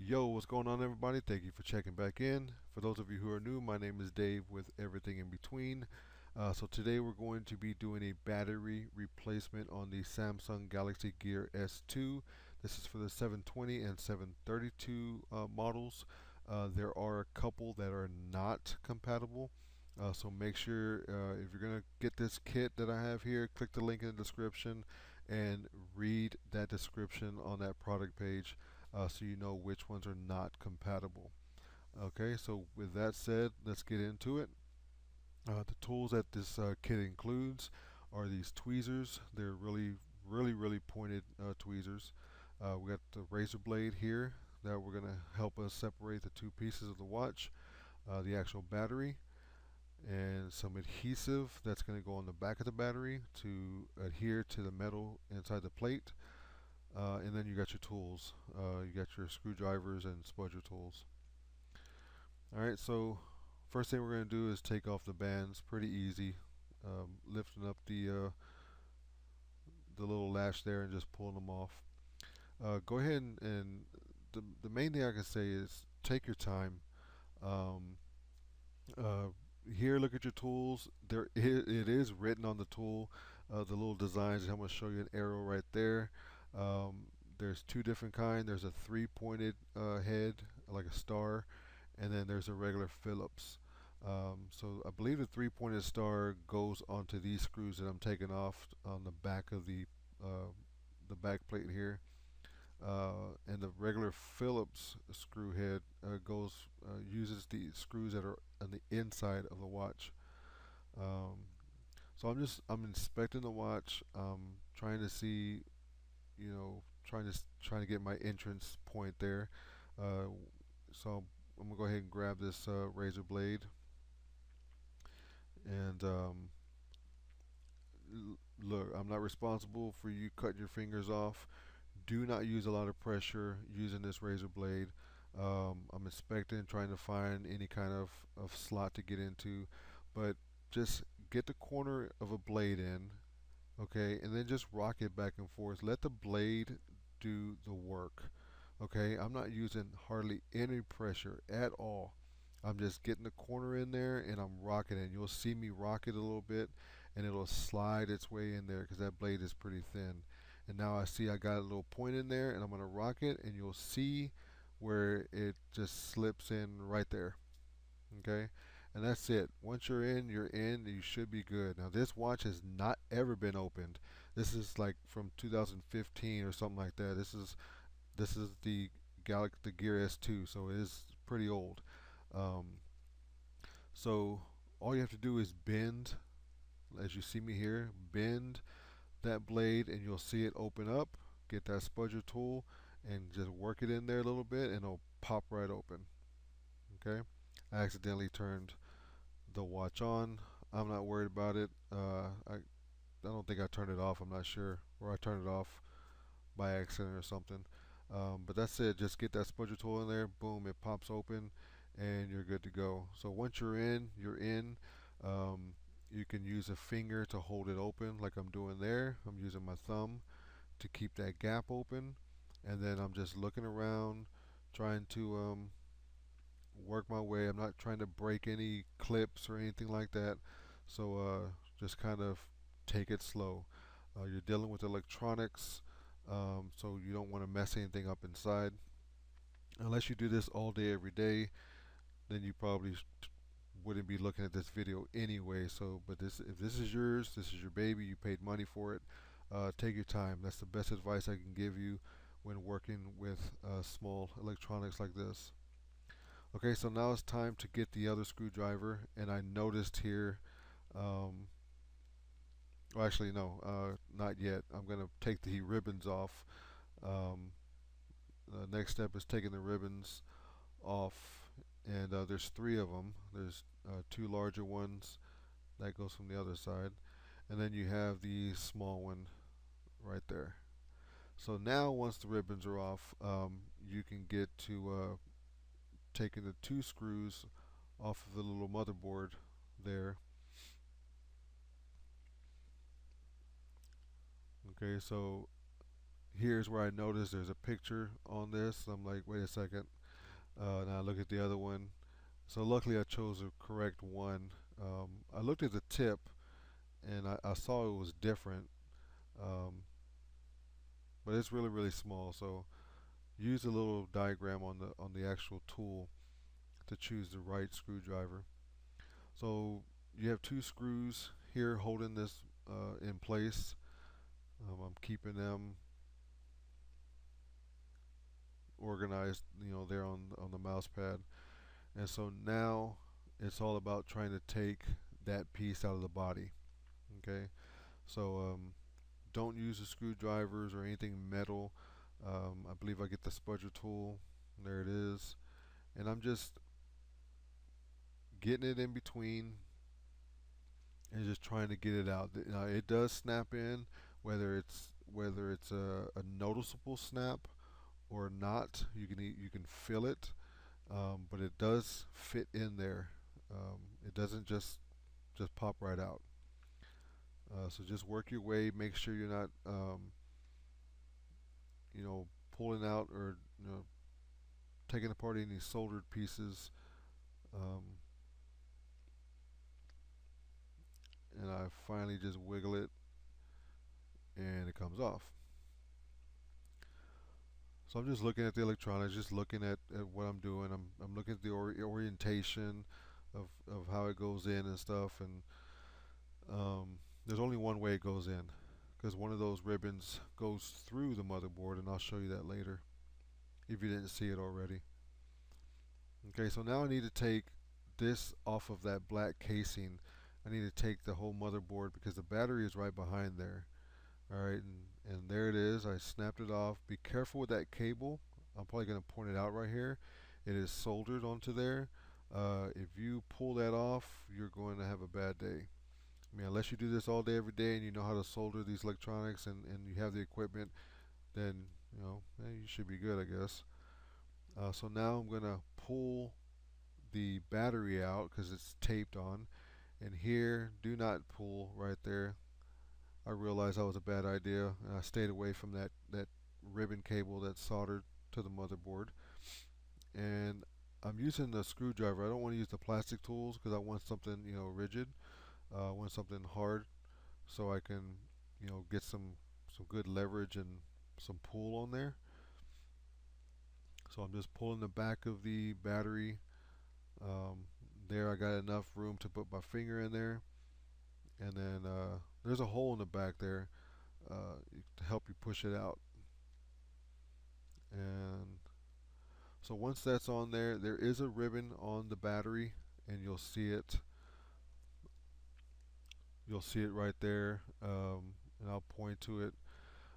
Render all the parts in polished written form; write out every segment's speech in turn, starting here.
Yo, what's going on, everybody? Thank you for checking back in. For those of you who are new, my name is Dave with Everything in Between. So today we're going to be doing a battery replacement on the Samsung Galaxy Gear S2. This is for the 720 and 732 models. There are a couple that are not compatible. So make sure if you're going to get this kit that I have here, click the link in the description and read that description on that product page so you know which ones are not compatible. Okay, so with that said, let's get into it. The tools that this kit includes are these tweezers. They're really pointed tweezers. We got the razor blade here that we're going to help us separate the two pieces of the watch, the actual battery, and some adhesive that's going to go on the back of the battery to adhere to the metal inside the plate. And then you got your tools. You got your screwdrivers and spudger tools. Alright, so first thing we're going to do is take off the bands. Pretty easy. Lifting up the little latch there and just pulling them off. Go ahead and the main thing I can say is take your time. Um, uh, Here, look at your tools. It is written on the tool. The little designs. I'm going to show you an arrow right there. Um, there's two different kinds. There's a three-pointed head, like a star, and then there's a regular Phillips. So I believe the three-pointed star goes onto these screws that I'm taking off on the back of the back plate here. And the regular Phillips screw head uses the screws that are on the inside of the watch. Um, so I'm inspecting the watch, trying to see, trying to get my entrance point there. So I'm gonna go ahead and grab this razor blade and look. I'm not responsible for you cutting your fingers off. Do not use a lot of pressure using this razor blade. I'm inspecting, trying to find any kind of slot to get into, but just get the corner of a blade in, okay, and then just rock it back and forth. Let the blade do the work, okay. I'm not using hardly any pressure at all. I'm just getting the corner in there and I'm rocking it. You'll see me rock it a little bit and it'll slide its way in there because that blade is pretty thin. And now I see I got a little point in there and I'm going to rock it and you'll see where it just slips in right there. Okay, and that's it. Once you're in, you should be good. Now this watch has not ever been opened. This is like from 2015 or something like that. This is the Gear S2, so it is pretty old. Um, so all you have to do is bend, as you see me here, bend that blade and you'll see it open up. Get that spudger tool and just work it in there a little bit and it'll pop right open. Okay, I accidentally turned the watch on. I'm not worried about it. I don't think I turned it off. I'm not sure, or I turned it off by accident or something. But that's it. Just get that spudger tool in there. Boom! It pops open, and you're good to go. So once you're in, you're in. You can use a finger to hold it open, like I'm doing there. I'm using my thumb to keep that gap open, and then I'm just looking around, trying to work my way. I'm not trying to break any clips or anything like that. So just kind of take it slow. You're dealing with electronics, so you don't want to mess anything up inside. Unless you do this all day, every day, then you probably wouldn't be looking at this video anyway. So, but if this is yours, this is your baby, you paid money for it. Take your time. That's the best advice I can give you when working with small electronics like this. Okay, so now it's time to get the other screwdriver, and I noticed here, well actually no, not yet. I'm going to take the ribbons off. The next step is taking the ribbons off, and there's three of them. There's two larger ones that goes from the other side, and then you have the small one right there. So now once the ribbons are off, you can get to taking the two screws off of the little motherboard there. Okay, so here's where I noticed there's a picture on this. I'm like, wait a second. Now I look at the other one. So luckily I chose the correct one. I looked at the tip and I saw it was different, um, but it's really really small. So use a little diagram on the actual tool to choose the right screwdriver. So you have two screws here holding this in place. I'm keeping them organized, there on the mouse pad. And so now it's all about trying to take that piece out of the body. Okay, so don't use the screwdrivers or anything metal. I believe I get the spudger tool. There it is, and I'm just getting it in between and just trying to get it out. Now it does snap in, whether it's a noticeable snap or not. You can feel it, but it does fit in there. It doesn't just pop right out. So just work your way. Make sure you're not, pulling out or taking apart any soldered pieces. Um, and I finally just wiggle it, and it comes off. So I'm just looking at the electronics, just looking at what I'm doing. I'm looking at the orientation of how it goes in and stuff. And there's only one way it goes in, because one of those ribbons goes through the motherboard, and I'll show you that later if you didn't see it already. Okay, so now I need to take this off of that black casing. I need to take the whole motherboard because the battery is right behind there. Alright, and there it is. I snapped it off. Be careful with that cable. I'm probably going to point it out right here. It is soldered onto there. If you pull that off, you're going to have a bad day. I mean, unless you do this all day, every day, and you know how to solder these electronics, and you have the equipment, then you should be good, I guess. So now I'm going to pull the battery out because it's taped on. And here, do not pull right there. I realized that was a bad idea, and I stayed away from that ribbon cable that's soldered to the motherboard. And I'm using the screwdriver. I don't want to use the plastic tools because I want something rigid. I want something hard so I can get some good leverage and some pull on there. So I'm just pulling the back of the battery. There I got enough room to put my finger in there, and then there's a hole in the back there to help you push it out. And so once that's on there, there is a ribbon on the battery, and you'll see it. You'll see it right there, and I'll point to it.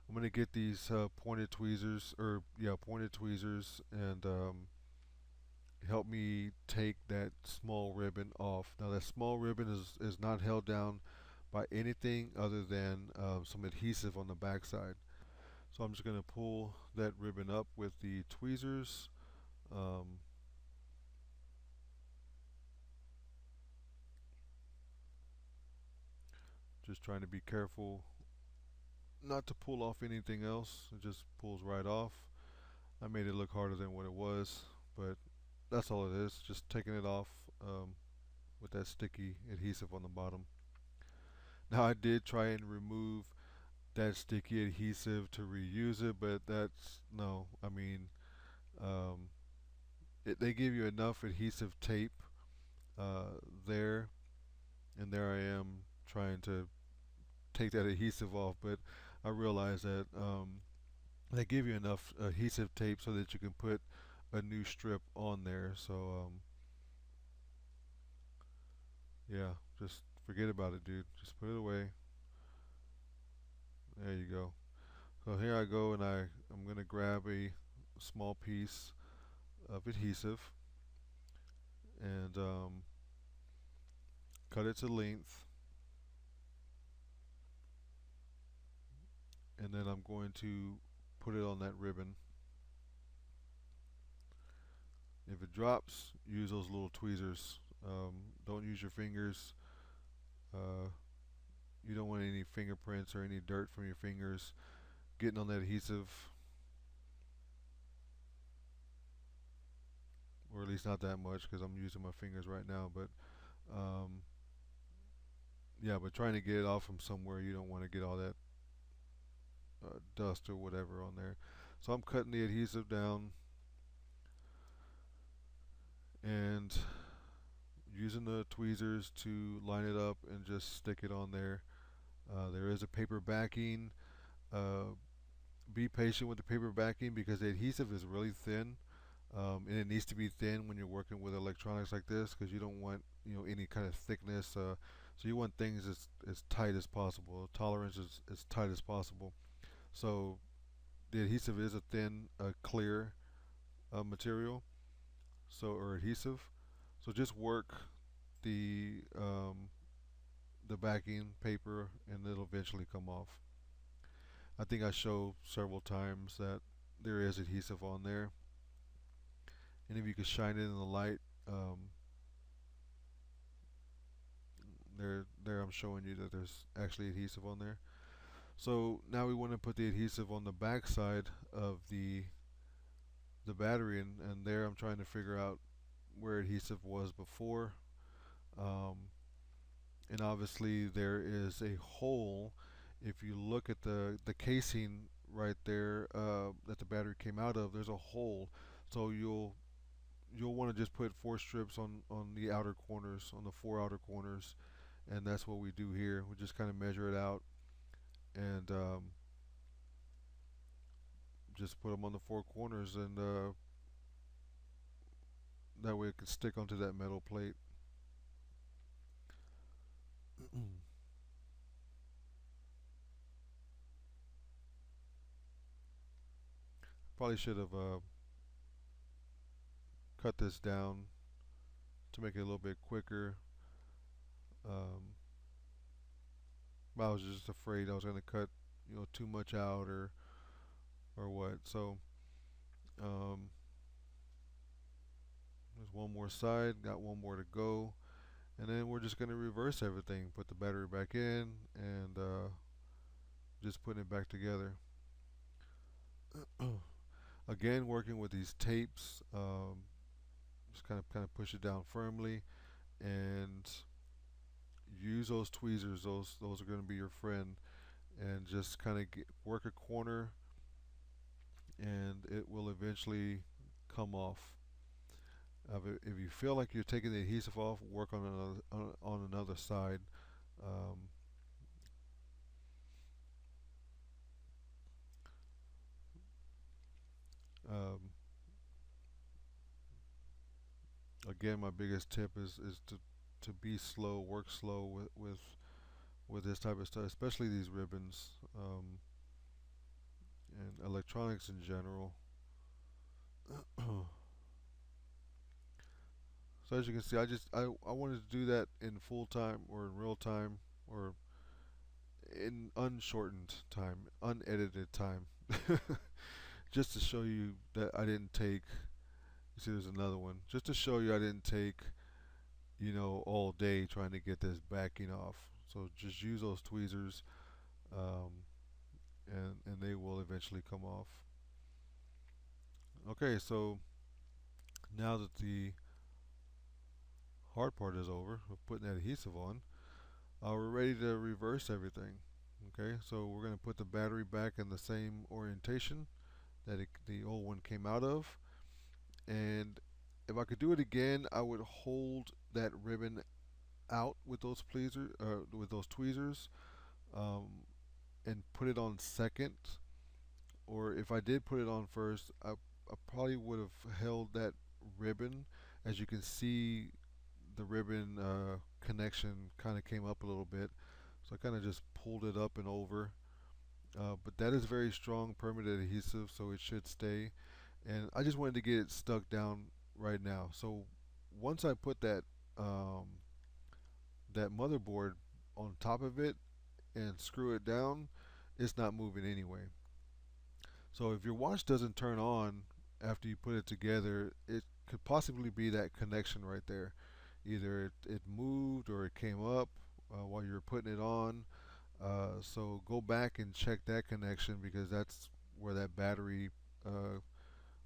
I'm gonna get these pointed tweezers, and help me take that small ribbon off. Now that small ribbon is not held down by anything other than some adhesive on the backside. So I'm just going to pull that ribbon up with the tweezers. Just trying to be careful not to pull off anything else. It just pulls right off. I made it look harder than what it was, but that's all it is. Just taking it off with that sticky adhesive on the bottom. Now I did try and remove that sticky adhesive to reuse it, but that's no. I mean, um, they give you enough adhesive tape there, and there I am trying to take that adhesive off, but I realize that they give you enough adhesive tape so that you can put a new strip on there. So yeah, just forget about it, dude. Just put it away. There you go. So here I go, and I'm gonna grab a small piece of adhesive and cut it to length, and then I'm going to put it on that ribbon. If it drops, use those little tweezers. Don't use your fingers. You don't want any fingerprints or any dirt from your fingers getting on that adhesive, or at least not that much because I'm using my fingers right now. But um, yeah, but trying to get it off from somewhere, you don't want to get all that dust or whatever on there. So I'm cutting the adhesive down and using the tweezers to line it up and just stick it on there. There is a paper backing. Uh, be patient with the paper backing because the adhesive is really thin, and it needs to be thin when you're working with electronics like this because you don't want any kind of thickness. So you want things as tight as possible. Tolerance is as tight as possible. So the adhesive is a thin, clear material, so or adhesive. So just work the um, the backing paper, and it'll eventually come off. I think I showed several times that there is adhesive on there, and if you could shine it in the light, there I'm showing you that there's actually adhesive on there. So now we want to put the adhesive on the back side of the battery, and there I'm trying to figure out where adhesive was before. Um, and obviously there is a hole. If you look at the casing right there that the battery came out of, there's a hole. So you'll want to just put 4 strips on the outer corners, on the 4 outer corners, and that's what we do here. We just kind of measure it out and just put them on the 4 corners, and that way it can stick onto that metal plate. Probably should have cut this down to make it a little bit quicker. Um, but I was just afraid I was going to cut, too much out or what. So um, there's one more side, got one more to go, and then we're just going to reverse everything. Put the battery back in and just putting it back together. Again, working with these tapes, just kind of push it down firmly and use those tweezers. Those are going to be your friend, and just kind of work a corner, and it will eventually come off. If you feel like you're taking the adhesive off, work on another side. Um, um, Again, my biggest tip is to be slow, work slow with this type of stuff, especially these ribbons, and electronics in general. So as you can see, I wanted to do that in full time or in real time or in unshortened time, unedited time, just to show you that I didn't take. You see, there's another one, just to show you I didn't take all day trying to get this backing off. So just use those tweezers, um, and they will eventually come off. Okay, so now that the hard part is over of putting that adhesive on, we're ready to reverse everything. Okay, so we're going to put the battery back in the same orientation that the old one came out of, and if I could do it again, I would hold that ribbon out with those tweezers, um, and put it on second. Or if I did put it on first, I probably would have held that ribbon. As you can see, the ribbon connection kind of came up a little bit, so I kind of just pulled it up and over. But that is very strong permanent adhesive, so it should stay. And I just wanted to get it stuck down right now. So once I put that motherboard on top of it and screw it down, it's not moving anyway. So if your watch doesn't turn on after you put it together, it could possibly be that connection right there. Either it moved or it came up while you were putting it on. So go back and check that connection, because that's where that battery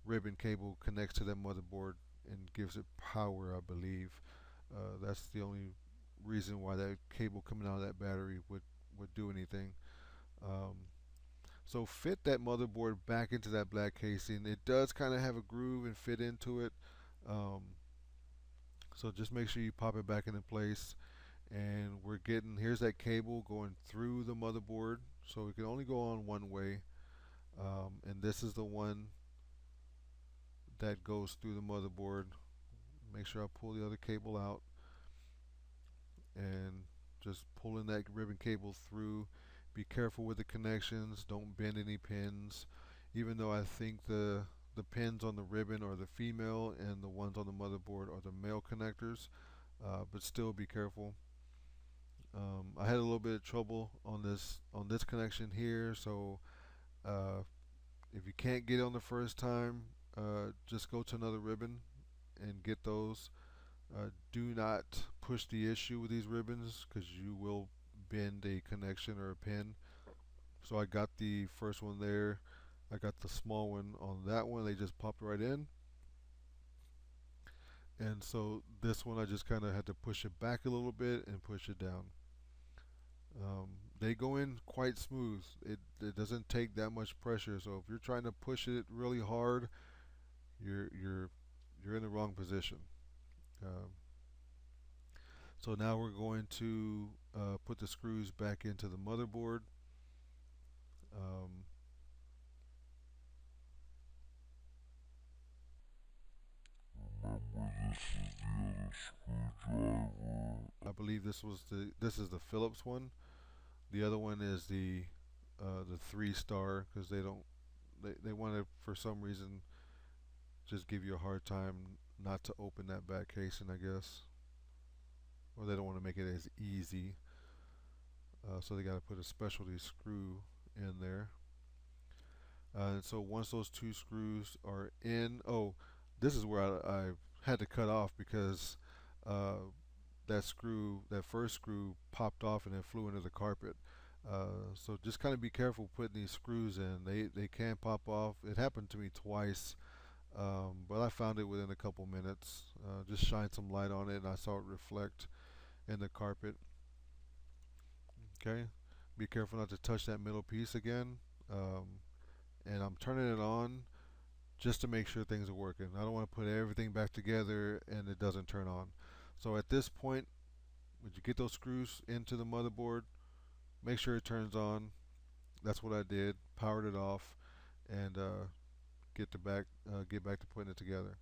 ribbon cable connects to that motherboard and gives it power, I believe. That's the only reason why that cable coming out of that battery would do anything. Um, so fit that motherboard back into that black casing. It does kind of have a groove and fit into it. Um, so just make sure you pop it back into place. And we're getting, here's that cable going through the motherboard. So it can only go on one way. And this is the one that goes through the motherboard. Make sure I pull the other cable out and just pulling that ribbon cable through. Be careful with the connections. Don't bend any pins. Even though I think the pins on the ribbon are the female and the ones on the motherboard are the male connectors, but still be careful. I had a little bit of trouble on this connection here, so uh, if you can't get it on the first time, just go to another ribbon and get those. Do not push the issue with these ribbons, because you will bend a connection or a pin. So I got the first one there. I got the small one on that one. They just popped right in. And so this one I just kind of had to push it back a little bit and push it down. They go in quite smooth. It doesn't take that much pressure. So if you're trying to push it really hard, you're in the wrong position. Um, so now we're going to put the screws back into the motherboard. Um, Remember, this is the other screwdriver. I believe this is the Phillips one. The other one is the 3-star, because they want to, for some reason, just give you a hard time not to open that back casing, I guess, or they don't want to make it as easy. So they got to put a specialty screw in there. And so once those two screws are in, oh, this is where I had to cut off, because uh, that first screw popped off and it flew into the carpet. So just kind of be careful putting these screws in. They can pop off. It happened to me twice, but I found it within a couple minutes. Just shine some light on it and I saw it reflect in the carpet. Okay, be careful not to touch that middle piece again. And I'm turning it on just to make sure things are working. I don't want to put everything back together and it doesn't turn on. So at this point, when you get those screws into the motherboard, make sure it turns on. That's what I did. Powered it off, and get back to putting it together.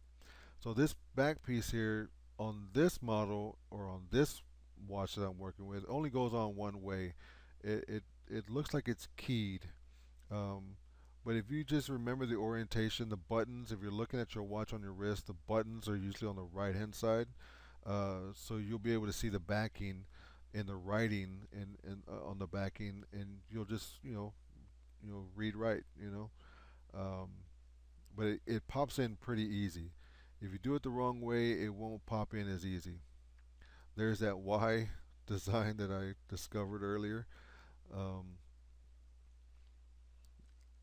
So this back piece here on this model, or on this watch that I'm working with, only goes on one way. It looks like it's keyed. Um, but if you just remember the orientation, the buttons, if you're looking at your watch on your wrist, the buttons are usually on the right hand side. So you'll be able to see the backing and the writing on the backing, and you'll just read right. Um, but it pops in pretty easy. If you do it the wrong way, it won't pop in as easy. There's that Y design that I discovered earlier. Um,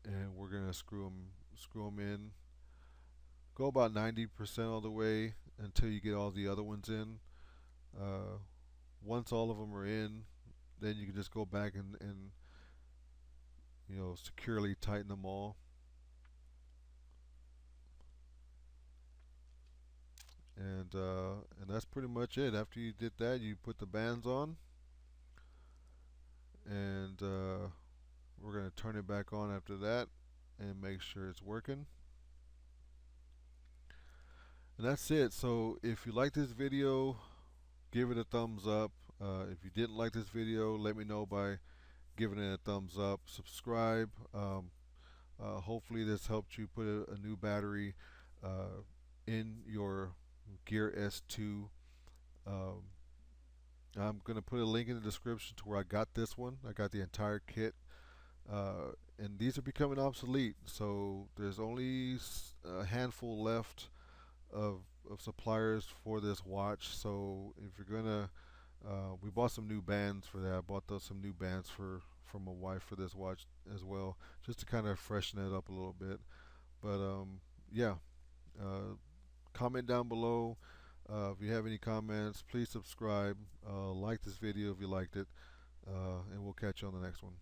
and we're gonna screw them in. Go about 90% all the way until you get all the other ones in. Uh, Once all of them are in, then you can just go back and securely tighten them all. And that's pretty much it. After you did that, you put the bands on, and we're gonna turn it back on after that and make sure it's working. And that's it. So if you like this video, give it a thumbs up. If you didn't like this video, let me know by giving it a thumbs up. Subscribe. Hopefully this helped you put a new battery in your Gear S2. Um, I'm going to put a link in the description to where I got this one. I got the entire kit. And these are becoming obsolete, so there's only a handful left of suppliers for this watch. So if you're gonna We bought some new bands for that. I bought some new bands for my wife for this watch as well, just to kind of freshen it up a little bit. But yeah, uh, comment down below. If you have any comments, please subscribe. Like this video if you liked it, and we'll catch you on the next one.